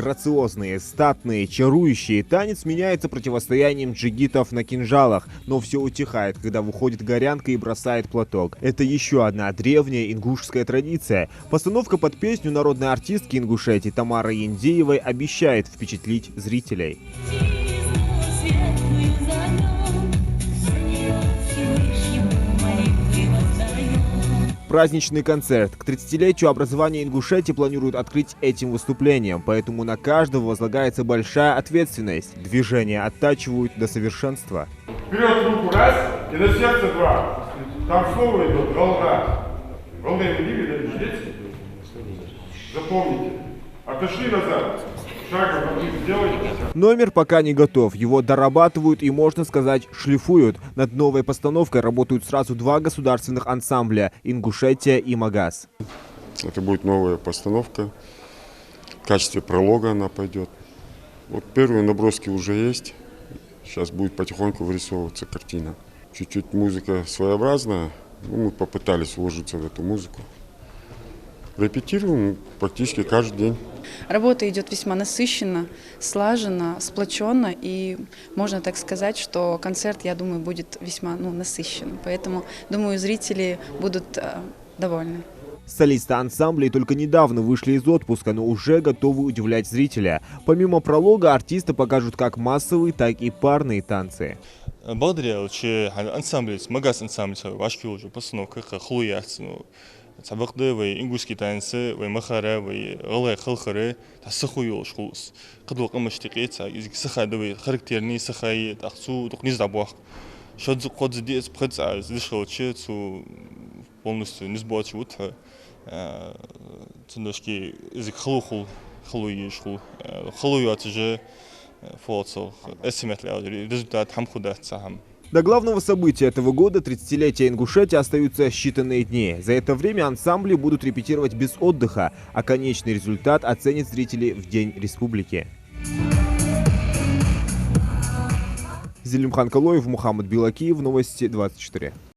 грациозные, статные, чарующие, танец меняется противостоянием джигитов на кинжалах, но все утихает, когда выходит горянка и бросает платок. Это еще одна древняя ингушская традиция. Постановка под песню народной артистки Ингушетии Тамары Яндеевой обещает впечатлить зрителей. Праздничный концерт к 30-летию образования Ингушетии планируют открыть этим выступлением, поэтому на каждого возлагается большая ответственность. Движения оттачивают до совершенства. Вперед руку раз и на сердце два. Там слово идет «голга». «Голга» не видите? Запомните. Отошли назад. Шаг сделайте. Номер пока не готов. Его дорабатывают и, можно сказать, шлифуют. Над новой постановкой работают сразу два государственных ансамбля – Ингушетия и Магаз. Это будет новая постановка. В качестве пролога она пойдет. Вот первые наброски уже есть. Сейчас будет потихоньку вырисовываться картина. Чуть-чуть музыка своеобразная. Мы попытались вложиться в эту музыку. Репетируем практически каждый день. Работа идет весьма насыщенно, слаженно, сплоченно, и можно так сказать, что концерт, я думаю, будет весьма насыщенным. Поэтому, думаю, зрители будут довольны. Солисты ансамблей только недавно вышли из отпуска, но уже готовы удивлять зрителя. Помимо пролога, артисты покажут как массовые, так и парные танцы. Благодаря ансамблю, Магаз ансамбль, вашки уже постановка, хлуяцну. Сабакды вы ингушские танцы, вы махара, вы галай халхары, тасахуй шхус. Кадвак амаштикет, язык сахады вы характерный сахай, тахсу, тук не забах. Шадзу код здесь прец, а здесь шелче, цу полностью не сбочь вот. Цендошки язык халухул, халуи шху, халуят же фоцел, эсиметрия, результат хамхудат сахам. До главного события этого года, 30-летия Ингушетии, остаются считанные дни. За это время ансамбли будут репетировать без отдыха, а конечный результат оценят зрители в День Республики. Зелимхан Калоев, Мухаммад Билакиев, Новости 24.